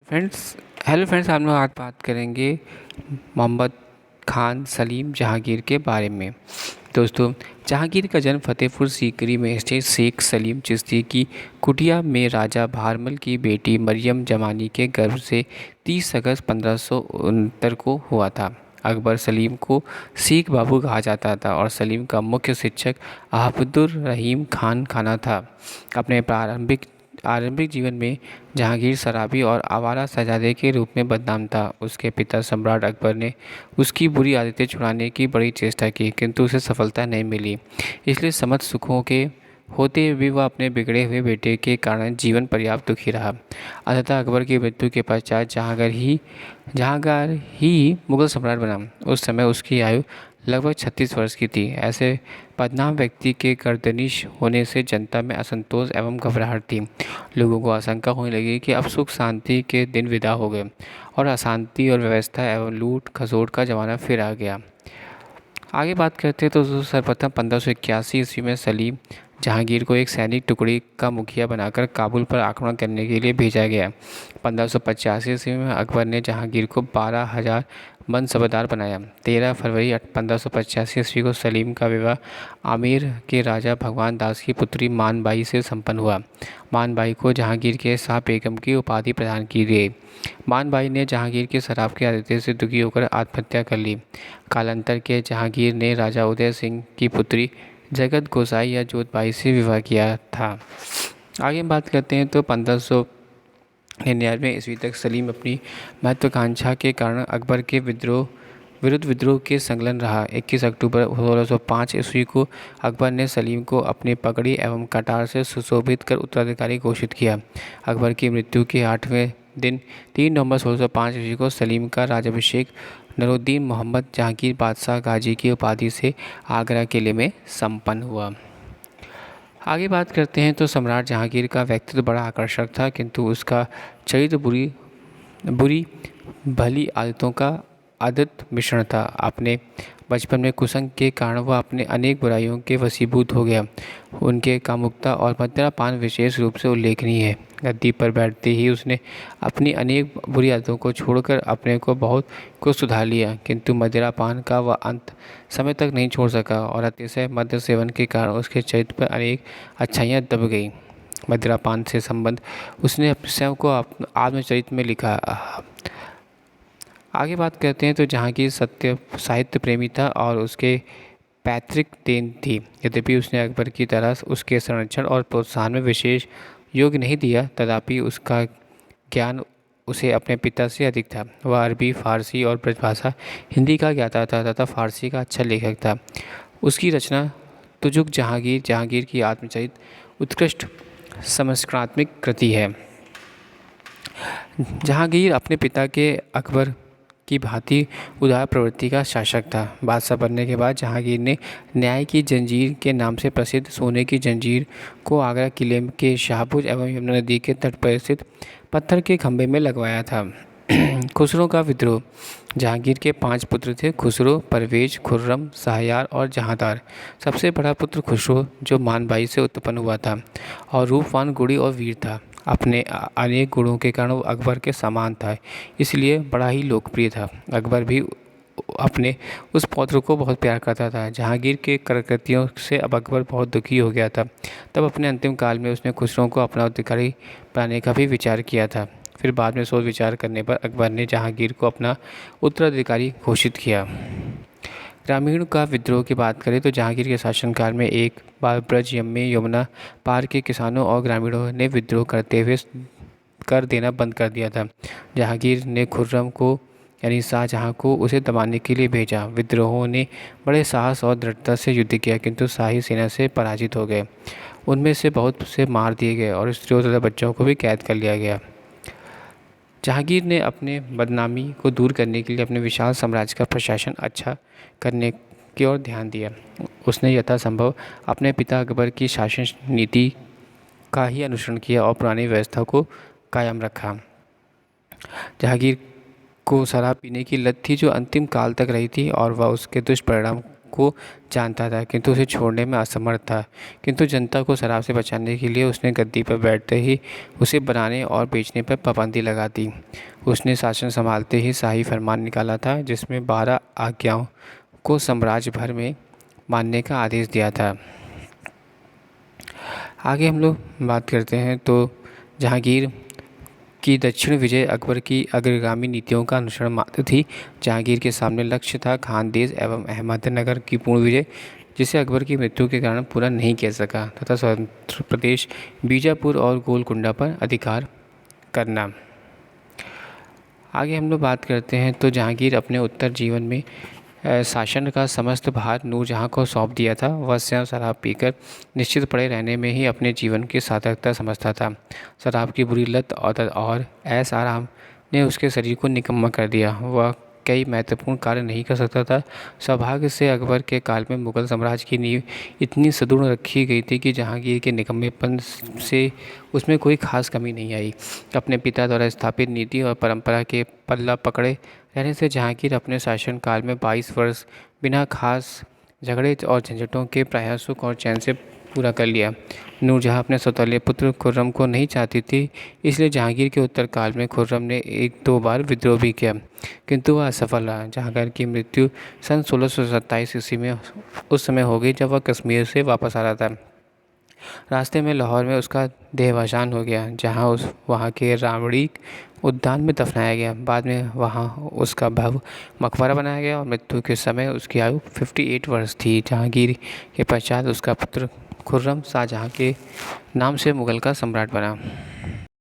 Friends hello friends, हम लोग आज बात करेंगे मोहम्मद खान सलीम जहांगीर के बारे में। दोस्तों, जहांगीर का जन्म फतेहपुर सीकरी में स्थित शेख सलीम चिश्ती की कुटिया में राजा भारमल की बेटी मरियम जमानी के गर्भ से 30 अगस्त 1569 को हुआ था। अकबर सलीम को सीख बाबू कहा जाता था और सलीम का मुख्य शिक्षक अहमदुर रहीम खान खाना था। अपने आरंभिक जीवन में जहांगीर शराबी और आवारा शहजादे के रूप में बदनाम था। उसके पिता सम्राट अकबर ने उसकी बुरी आदतें छुड़ाने की बड़ी चेष्टा की, किंतु उसे सफलता नहीं मिली। इसलिए समस्त सुखों के होते हुए वह अपने बिगड़े हुए बेटे के कारण जीवन पर्याप्त दुखी रहा। अंततः अकबर की मृत्यु के पश्चात जहांगीर ही मुगल सम्राट बना। उस समय उसकी आयु लगभग 36 वर्ष की थी। ऐसे बदनाम व्यक्ति के गर्दनिश होने से जनता में असंतोष एवं घबराहट थी। लोगों को आशंका होने लगी कि अब सुख शांति के दिन विदा हो गए और अशांति और व्यवस्था एवं लूट खसोट का जमाना फिर आ गया। आगे बात करते हैं तो सर्वप्रथम 1581 ईस्वी में सलीम जहांगीर को एक सैनिक टुकड़ी का मुखिया बनाकर काबुल पर आक्रमण करने के लिए भेजा गया। 1585 ईस्वी में अकबर ने जहांगीर को 12,000 मन सूबेदार बनाया। 13 फरवरी 1585 ईस्वी को सलीम का विवाह आमेर के राजा भगवान दास की पुत्री मानबाई से संपन्न हुआ। मानबाई को जहांगीर के शाह बेगम की उपाधि प्रदान की गई। मानबाई ने जहांगीर की शराब की आदतें से दुखी होकर आत्महत्या कर ली। कालांतर के जहांगीर ने राजा उदय सिंह की पुत्री जगत गोसाई या जोतबाई से विवाह किया था। आगे हम बात करते हैं तो 1599 ईस्वी तक सलीम अपनी महत्वाकांक्षा के कारण अकबर के विरुद्ध विद्रोह के संलग्न रहा। 21 अक्टूबर 1605 ईस्वी को अकबर ने सलीम को अपनी पगड़ी एवं कटार से सुशोभित कर उत्तराधिकारी घोषित किया। अकबर की मृत्यु के 8वें दिन 3 नवंबर 1605 ईस्वी को सलीम का राज्याभिषेक नूरुद्दीन मोहम्मद जहांगीर बादशाह गाजी की उपाधि से आगरा किले में संपन्न हुआ। आगे बात करते हैं तो सम्राट जहांगीर का व्यक्तित्व बड़ा आकर्षक था, किंतु उसका चरित्र बुरी भली आदतों का आदत मिश्रण था। अपने बचपन में कुसंग के कारण वह अपने अनेक बुराइयों के वशीभूत हो गया। उनके कामुकता और मद्यपान विशेष रूप से उल्लेखनीय है। गद्दी पर बैठते ही उसने अपनी अनेक बुरी आदतों को छोड़कर अपने को बहुत कुछ सुधार लिया, किंतु मदिरापान का वह अंत समय तक नहीं छोड़ सका और अतिशय मद्य सेवन के कारण उसके चरित्र पर अनेक अच्छाइयाँ दब गईं। मदिरापान से संबंध उसने अपने स्वयं को आत्मचरित्र में लिखा। आगे बात करते हैं तो जहांगीर सत्य साहित्य प्रेमी था और उसके पैतृक देन थी। यद्यपि उसने अकबर की तरह उसके संरक्षण और प्रोत्साहन में विशेष योग नहीं दिया, तथापि उसका ज्ञान उसे अपने पिता से अधिक था। वह अरबी, फारसी और ब्रजभाषा हिंदी का ज्ञाता था तथा फारसी का अच्छा लेखक था। उसकी रचना तुजुक जहांगीर की आत्मचरित उत्कृष्ट समस्कात्मक कृति है। जहांगीर अपने पिता के अकबर की भांति उदार प्रवृत्ति का शासक था। बादशाह बनने के बाद जहांगीर ने न्याय की जंजीर के नाम से प्रसिद्ध सोने की जंजीर को आगरा किले के शाहबुज एवं यमुना नदी के तट पर स्थित पत्थर के खंभे में लगवाया था। खुसरो का विद्रोह। जहांगीर के 5 पुत्र थे: खुसरो, परवेज, खुर्रम, शाहयार और जहांदार। सबसे बड़ा पुत्र खुसरो, जो मानबाई से उत्पन्न हुआ था और रूपवान, गुणी और वीर था। अपने अनेक गुणों के कारण वो अकबर के समान था, इसलिए बड़ा ही लोकप्रिय था। अकबर भी अपने उस पौत्र को बहुत प्यार करता था। जहांगीर के कृत्यों से अब अकबर बहुत दुखी हो गया था। तब अपने अंतिम काल में उसने खुसरो को अपना उत्तराधिकारी बनाने का भी विचार किया था। फिर बाद में सोच विचार करने पर अकबर ने जहांगीर को अपना उत्तराधिकारी घोषित किया। ग्रामीण का विद्रोह की बात करें तो जहांगीर के शासनकाल में एक बार ब्रज में यमुना पार के किसानों और ग्रामीणों ने विद्रोह करते हुए कर देना बंद कर दिया था। जहांगीर ने खुर्रम को यानी शाहजहां को उसे दबाने के लिए भेजा। विद्रोहों ने बड़े साहस और दृढ़ता से युद्ध किया, किंतु शाही सेना से पराजित हो गए। उनमें से बहुत से मार दिए गए और स्त्रियों तथा बच्चों को भी कैद कर लिया गया। जहांगीर ने अपने बदनामी को दूर करने के लिए अपने विशाल साम्राज्य का प्रशासन अच्छा करने की ओर ध्यान दिया। उसने यथासंभव अपने पिता अकबर की शासन नीति का ही अनुसरण किया और पुरानी व्यवस्था को कायम रखा। जहांगीर को शराब पीने की लत थी, जो अंतिम काल तक रही थी, और वह उसके दुष्परिणाम को जानता था, किंतु उसे छोड़ने में असमर्थ था। किंतु जनता को शराब से बचाने के लिए उसने गद्दी पर बैठते ही उसे बनाने और बेचने पर पाबंदी लगा दी। उसने शासन संभालते ही शाही फरमान निकाला था, जिसमें 12 आज्ञाओं को साम्राज्य भर में मानने का आदेश दिया था। आगे हम लोग बात करते हैं तो जहांगीर की दक्षिण विजय अकबर की अग्रगामी नीतियों का अनुसरण मात्र थी। जहांगीर के सामने लक्ष्य था खानदेश एवं अहमदनगर की पूर्ण विजय, जिसे अकबर की मृत्यु के कारण पूरा नहीं किया सका, तथा स्वतंत्र प्रदेश बीजापुर और गोलकुंडा पर अधिकार करना। आगे हम लोग बात करते हैं तो जहांगीर अपने उत्तर जीवन में शासन का समस्त भार नूरजहाँ को सौंप दिया था। वह स्वयं शराब पीकर निश्चित पड़े रहने में ही अपने जीवन की सार्थकता समझता था। शराब की बुरी लत और ऐश आराम ने उसके शरीर को निकम्मा कर दिया। वह कई महत्वपूर्ण कार्य नहीं कर सकता था। सौभाग्य से अकबर के काल में मुगल साम्राज्य की नींव इतनी सुदृढ़ रखी गई थी कि जहांगीर के निकम्मेपन से उसमें कोई खास कमी नहीं आई। अपने पिता द्वारा स्थापित नीति और परंपरा के पल्ला पकड़े रहने से जहांगीर अपने शासनकाल में 22 वर्ष बिना खास झगड़े और झंझटों के प्रायः सुख और चैन से पूरा कर लिया। नूरजहाँ अपने सौतेले पुत्र खुर्रम को नहीं चाहती थी, इसलिए जहांगीर के उत्तरकाल में खुर्रम ने 1-2 बार विद्रोह भी किया, किंतु वह असफल रहा। जहांगीर की मृत्यु सन 1627 ईस्वी में उस समय हो गई जब वह कश्मीर से वापस आ रहा था। रास्ते में लाहौर में उसका देहावसान हो गया, जहां वहां के रामड़ी उद्यान में दफनाया गया। बाद में वहां उसका भव्य मकबरा बनाया गया और मृत्यु के समय उसकी आयु 58 वर्ष थी। जहांगीर के पश्चात उसका पुत्र खुर्रम शाहजहां के नाम से मुगल का सम्राट बना।